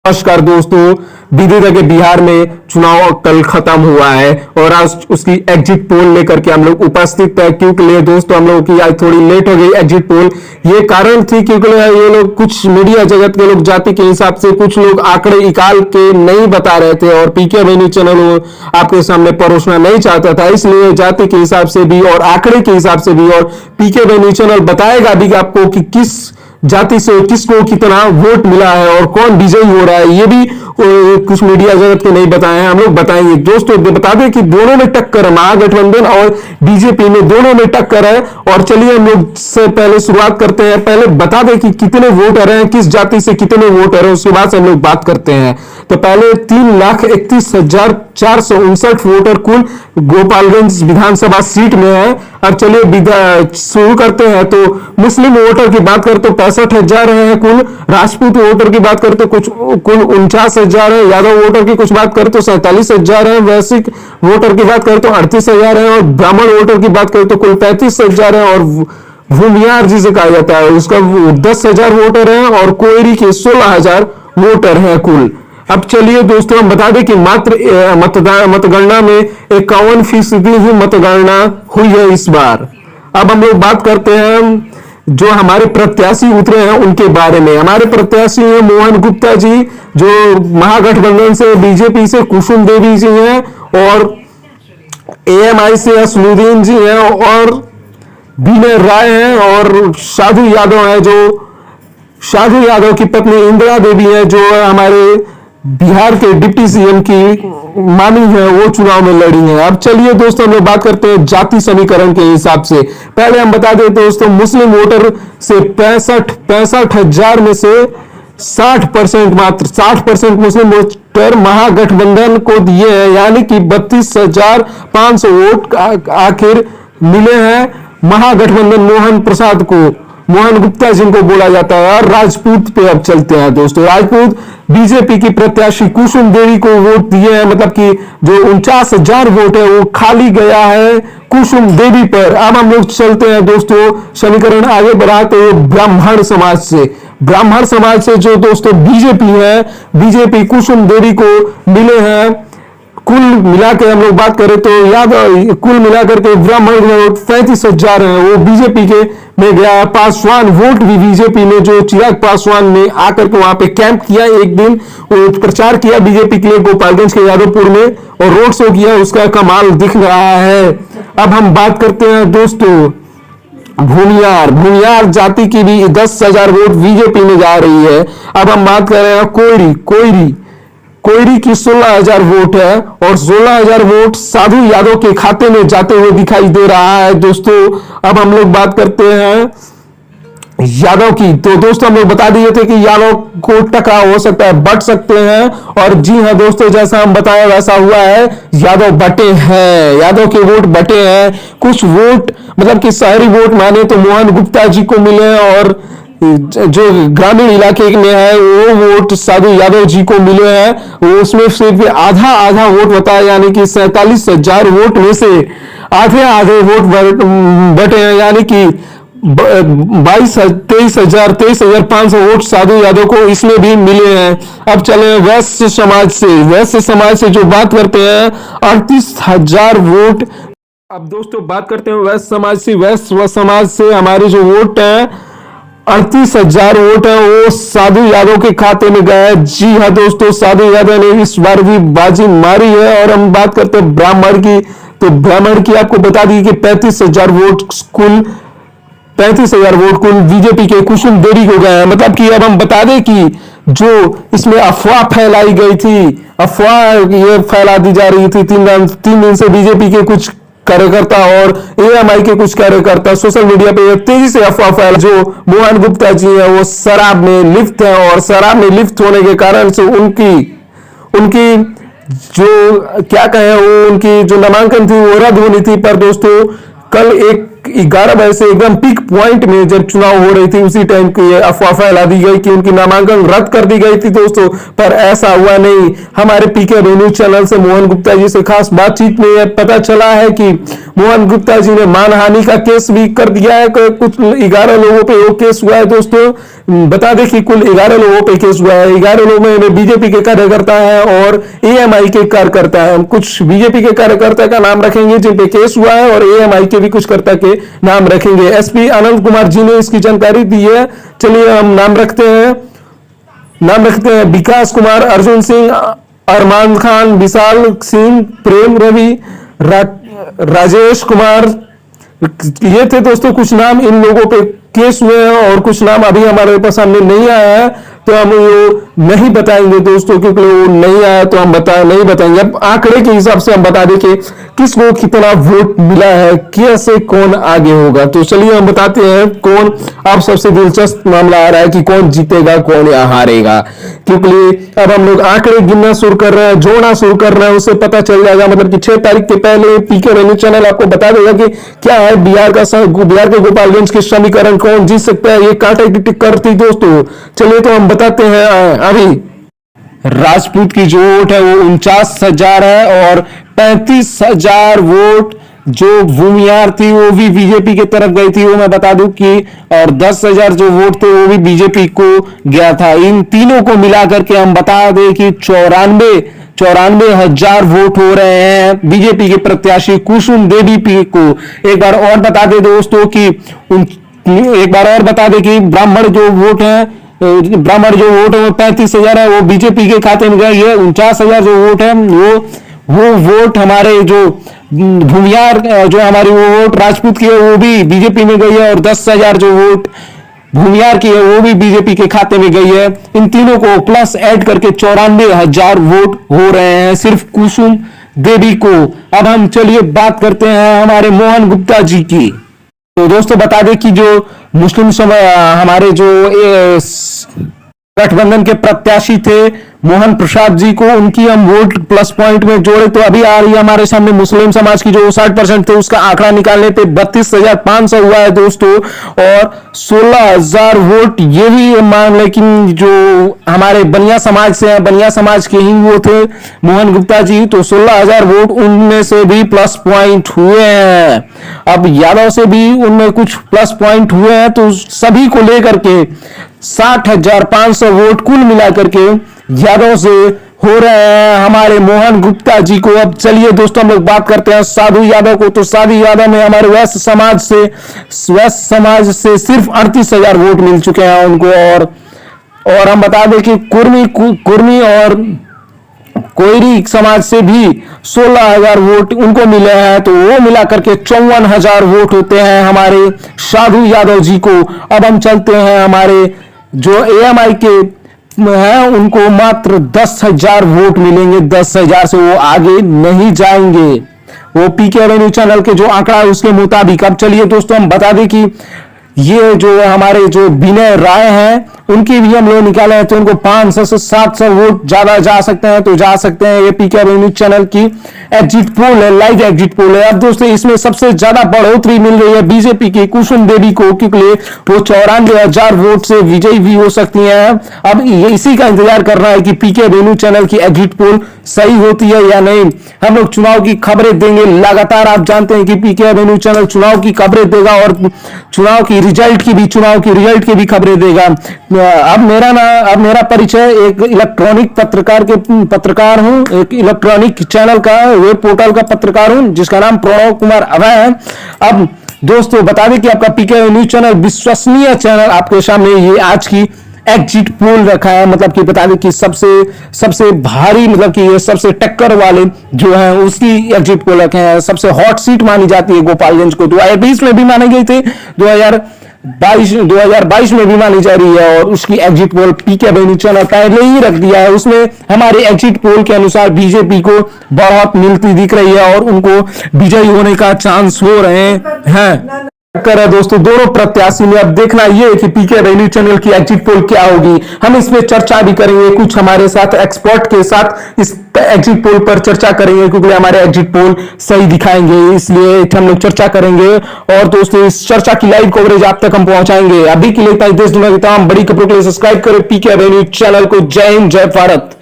नमस्कार दोस्तों। बीते के बिहार में चुनाव कल खत्म हुआ है और आज उसकी एग्जिट पोल लेकर के हम लोग उपस्थित है। क्योंकि लिए दोस्तों हम लोगों की आज थोड़ी लेट हो गई एग्जिट पोल। ये कारण थी क्योंकि ये लोग कुछ मीडिया जगत के लोग जाति के हिसाब से कुछ लोग आंकड़े निकाल के नहीं बता रहे थे और पीके वेन्यू चैनल आपके सामने परोसना नहीं चाहता था, इसलिए जाति के हिसाब से भी और आंकड़े के हिसाब से भी और पीके वेन्यू चैनल बताएगा भी आपको कि किस जाति से किसको कितना वोट मिला है और कौन विजयी हो रहा है। ये भी कुछ मीडिया जगत को नहीं बताए हैं, हम लोग बताएंगे दोस्तों। बता दें कि दोनों में टक्कर है, महागठबंधन और बीजेपी में दोनों में टक्कर है। और चलिए हम लोग से पहले शुरुआत करते हैं। पहले बता दें कि कितने वोटर हैं, किस जाति से कितने वोटर हैं, उसके बाद से हम लोग बात करते हैं। तो पहले 3,31,459 वोटर कुल गोपालगंज विधानसभा सीट में है। अब चलिए शुरू करते हैं। तो मुस्लिम वोटर की बात करते तो 65,000 है कुल, राजपूत वोटर की बात करते कुछ कुल 49,000 है, यादव वोटर की कुछ बात करते तो 47,000 है, वैश्विक वोटर की बात करते तो 38,000 है और ब्राह्मण वोटर की बात करते तो कुल 35,000 है और भूमियार जिसे कहा जाता है उसका 10,000 वोटर है और कोयरी के 16,000 वोटर है कुल। अब चलिए दोस्तों हम बता दें कि मात्र मतगणना में 51% ही मतगणना हुई है इस बार। अब हम लोग बात करते हैं जो हमारे प्रत्याशी उतरे हैं उनके बारे में। हमारे प्रत्याशी हैं मोहन गुप्ता जी जो महागठबंधन से बीजेपी से कुसुम देवी जी हैं और एएमआई से असलुद्दीन जी हैं और विनय राय हैं और साधु यादव हैं जो साधु यादव की पत्नी इंदिरा देवी हैं जो हमारे बिहार के डिप्टी सीएम की मानी है, वो चुनाव में लड़ी है। अब चलिए दोस्तों हम लोग बात करते हैं जाति समीकरण के हिसाब से। पहले हम बता दें दोस्तों मुस्लिम वोटर से 65,000 में से 60% मात्र 60% मुस्लिम वोटर महागठबंधन को दिए हैं, यानी कि 32,500 वोट आखिर मिले हैं महागठबंधन मोहन प्रसाद को, मोहन गुप्ता जिनको बोला जाता है। और राजपूत पे अब चलते हैं दोस्तों। राजपूत बीजेपी की प्रत्याशी कुसुम देवी को वोट दिए हैं, मतलब कि जो 49,000 वोट है वो खाली गया है कुसुम देवी पर। अब हम लोग चलते हैं दोस्तों समीकरण आगे बढ़ाते हुए ब्राह्मण समाज से जो दोस्तों बीजेपी है, बीजेपी कुसुम देवी को मिले हैं कुल मिला के हम लोग बात करें तो यादव कुल मिलाकर के ब्राह्मण वोट 35,000 है, वो बीजेपी के में गया। पासवान वोट भी बीजेपी में जो चिराग पासवान ने आकर के वहां पे कैंप किया, एक दिन प्रचार किया बीजेपी के लिए गोपालगंज के यादवपुर में और रोड शो किया, उसका कमाल दिख रहा है। अब हम बात करते हैं दोस्तों भूमियार जाति की भी 10,000 वोट बीजेपी में जा रही है। अब हम बात कर रहे हैं कोयरी की 16,000 वोट है और 16,000 वोट साधु यादव के खाते में जाते हुए दिखाई दे रहा है दोस्तों। अब हम लोग बात करते हैं यादव की। तो दोस्तों हम लोग बता दिए थे कि यादव को टकराव हो सकता है, बट सकते हैं और जी हाँ दोस्तों जैसा हम बताया वैसा हुआ है। यादव बटे हैं, यादव के वोट बटे हैं। कुछ वोट मतलब कि शहरी वोट माने तो मोहन गुप्ता जी को मिले और जो ग्रामीण इलाके में है वो वोट साधु यादव जी को मिले हैं, वो उसमें सिर्फ आधा वोट होता है, यानी कि 47,000 वोट में से आधे वोट बटे हैं, यानी कि 23,500 वोट साधु यादव को इसमें भी मिले हैं। अब चले वैश्य समाज से जो बात करते हैं 38,000 वोट। अब दोस्तों बात करते हैं वैश्य समाज से हमारे जो वोट है 38,000 वोट है वो साधु यादव के खाते में गया है। जी हाँ दोस्तों साधु यादव ने इस बार भी बाजी मारी है। और हम बात करते हैं ब्राह्मण की, तो ब्राह्मण की आपको बता दी कि 35,000 वोट कुल बीजेपी के कुसुम देवी को गए हैं। मतलब कि अब हम बता दें कि जो इसमें अफवाह फैलाई गई थी, अफवाह ये फैला दी जा रही थी 3 दिन से बीजेपी के कुछ कार्यकर्ता और एएमआई के कुछ कार्यकर्ता सोशल मीडिया पे तेजी से अफवाह फैला जो मोहन गुप्ता जी है वो शराब में लिप्त है और शराब में लिप्त होने के कारण से उनकी जो क्या कहें वो उनकी जो नामांकन थी वो रद्द होनी थी। पर दोस्तों कल एक 11 बजे से एकदम पीक पॉइंट में जब चुनाव हो रही थी उसी टाइम की ये अफवाह फैला दी गई कि उनकी नामांकन रद्द कर दी गई थी दोस्तों, पर ऐसा हुआ नहीं। हमारे पीके न्यूज चैनल से मोहन गुप्ता जी से खास बातचीत में यह पता चला है कि मोहन गुप्ता जी ने मानहानि का केस भी कर दिया है। कुछ 11 लोगों पे वो केस हुआ है दोस्तों। बता दें कि कुल 11 लोगों पे केस हुआ है। 11 लोग में बीजेपी के कार्यकर्ता है और एएमआई के कार्यकर्ता है। हम कुछ बीजेपी के कार्यकर्ता का नाम रखेंगे जिन पे केस हुआ है और एएमआई के भी कुछ कर्ता के नाम रखेंगे। एसपी आनंद कुमार जी ने इसकी जानकारी दी है। चलिए हम नाम रखते हैं विकास कुमार, अर्जुन सिंह, अरमान खान, विशाल सिंह, प्रेम रवि, राजेश कुमार। ये थे दोस्तों कुछ नाम, इन लोगों पे केस हुए हैं और कुछ नाम अभी हमारे पास सामने नहीं आया है तो हम वो नहीं बताएंगे दोस्तों, क्योंकि वो नहीं आया तो हम नहीं बताएंगे। अब आंकड़े के हिसाब से हम बता दें कि किसको कितना वोट मिला है, कैसे कौन आगे होगा। तो चलिए हम बताते हैं कौन, आप सबसे दिलचस्प मामला आ रहा है कि कौन जीतेगा कौन या हारेगा, क्योंकि अब हम लोग आंकड़े गिनना शुरू कर रहे हैं, जोड़ना शुरू कर रहे हैं, उससे पता चल जाएगा। मतलब कि 6 तारीख के पहले पीके न्यूज चैनल आपको बता देगा कि क्या है बिहार के गोपालगंज के समीकरण, कौन जीत सकता है, ये कांटा टिक करती दोस्तों। चलिए तो हम बताते हैं। अभी राजपूत की जो वोट है वो 49,000 है और 35,000 वोट जो भूमियार थी वो भी बीजेपी की तरफ गई थी, वो मैं बता दूं कि, और 10,000 जो वोट थे वो भी बीजेपी को गया था। इन तीनों को मिलाकर के हम बता दें कि 94,000 वोट हो रहे हैं बीजेपी के प्रत्याशी कुसुम देवी पी को। एक बार और बता दें दोस्तों कि ब्राह्मण जो वोट है वो 35,000 है, वो बीजेपी के खाते में गई है। 49,000 जो वोट है वो वोट हमारे जो भूमियार जो हमारी वो वोट राजपूत की है वो भी बीजेपी में गई है और 10,000 जो वोट भूमियार की है वो भी बीजेपी के खाते में गई है। इन तीनों को प्लस ऐड करके 94,000 वोट हो रहे हैं सिर्फ कुसुम देवी को। अब हम चलिए बात करते हैं हमारे मोहन गुप्ता जी की। तो दोस्तों बता दें कि जो मुस्लिम हमारे जो गठबंधन के प्रत्याशी थे मोहन प्रसाद जी को, उनकी हम वोट प्लस पॉइंट में जोड़े तो अभी आ रही है हमारे सामने मुस्लिम समाज की जो 60% थे उसका आंकड़ा निकालने पे 32,500 हुआ है दोस्तों, और 16,000 वोट ये भी मान लेकिन जो हमारे बनिया समाज से है, बनिया समाज के ही वो थे मोहन गुप्ता जी, तो 16,000 वोट उनमें से भी प्लस पॉइंट हुए हैं। अब यादव से भी उनमें कुछ प्लस पॉइंट हुए हैं, तो सभी को लेकर के 60,500 वोट कुल मिलाकर के यादव से हो रहे हैं हमारे मोहन गुप्ता जी को। अब चलिए दोस्तों हम लोग बात करते हैं साधु यादव को। तो साधु यादव में हमारे वैश्य समाज से सिर्फ 38,000 वोट मिल चुके हैं उनको, और हम बता दें कि कुर्मी और कोयरी समाज से भी 16,000 वोट उनको मिले हैं, तो वो मिलाकर के 54,000 वोट होते हैं हमारे साधु यादव जी को। अब हम चलते हैं हमारे जो एएमआई के हैं उनको मात्र 10,000 वोट मिलेंगे। 10,000 से वो आगे नहीं जाएंगे, वो पीके एवेन्यू चैनल के जो आंकड़ा है उसके मुताबिक। अब चलिए दोस्तों हम बता दें कि ये जो हमारे जो विनय राय हैं उनकी भी हम लोग निकाले हैं, तो उनको 500 से 700 वोट ज्यादा जा सकते हैं, तो जा सकते हैं। ये पीके न्यूज चैनल की एग्जिट पोल है, लाइव एग्जिट पोल है। अब दोस्तों इसमें सबसे ज्यादा बढ़ोतरी मिल रही है बीजेपी की कुसुम देवी को, क्योंकि वो 94,000 वोट से विजयी भी हो सकती हैं। अब इसी का इंतजार करना है कि पीके न्यूज चैनल की एग्जिट पोल सही होती है या नहीं। हम लोग चुनाव की खबरें देंगे लगातार, आप जानते हैं कि पीके न्यूज चैनल चुनाव की खबरें देगा और चुनाव की रिजल्ट की भी खबरें देगा। अब मेरा परिचय एक इलेक्ट्रॉनिक पत्रकार हूं, एक इलेक्ट्रॉनिक चैनल का वेब पोर्टल का पत्रकार हूं जिसका नाम प्रणव कुमार अभय है। अब दोस्तों बता दें कि आपका पीके न्यूज चैनल विश्वसनीय चैनल आपके सामने ये आज की एग्जिट पोल रखा है, मतलब कि बता दें कि सबसे भारी, मतलब कि ये सबसे टक्कर वाले जो है उसकी एग्जिट पोल रखे हैं। सबसे हॉट सीट मानी जाती है गोपालगंज को, 2020 में भी माने गए थे, 2022 में भी मानी जा रही है, और उसकी एग्जिट पोल पीके न्यूज चैनल पहले ही रख दिया है। उसमें हमारी एग्जिट पोल के अनुसार बीजेपी को बहुत मिलती दिख रही है और उनको विजयी होने का चांस हो रहे हैं। टक्कर है दोस्तों दोनों प्रत्याशी में। अब देखना ये है कि पीके वैल्यू चैनल की एग्जिट पोल क्या होगी, हम इसमें चर्चा भी करेंगे, कुछ हमारे साथ एक्सपर्ट के साथ इस एग्जिट पोल पर चर्चा करेंगे, क्योंकि हमारे एग्जिट पोल सही दिखाएंगे, इसलिए हम लोग चर्चा करेंगे। और दोस्तों इस चर्चा की लाइव कवरेज आप तक हम पहुंचाएंगे। अभी के लिए देश दुनिया की तमाम बड़ी खबरों के लिए सब्सक्राइब करें पीके वैल्यू चैनल को। जय हिंद, जय भारत।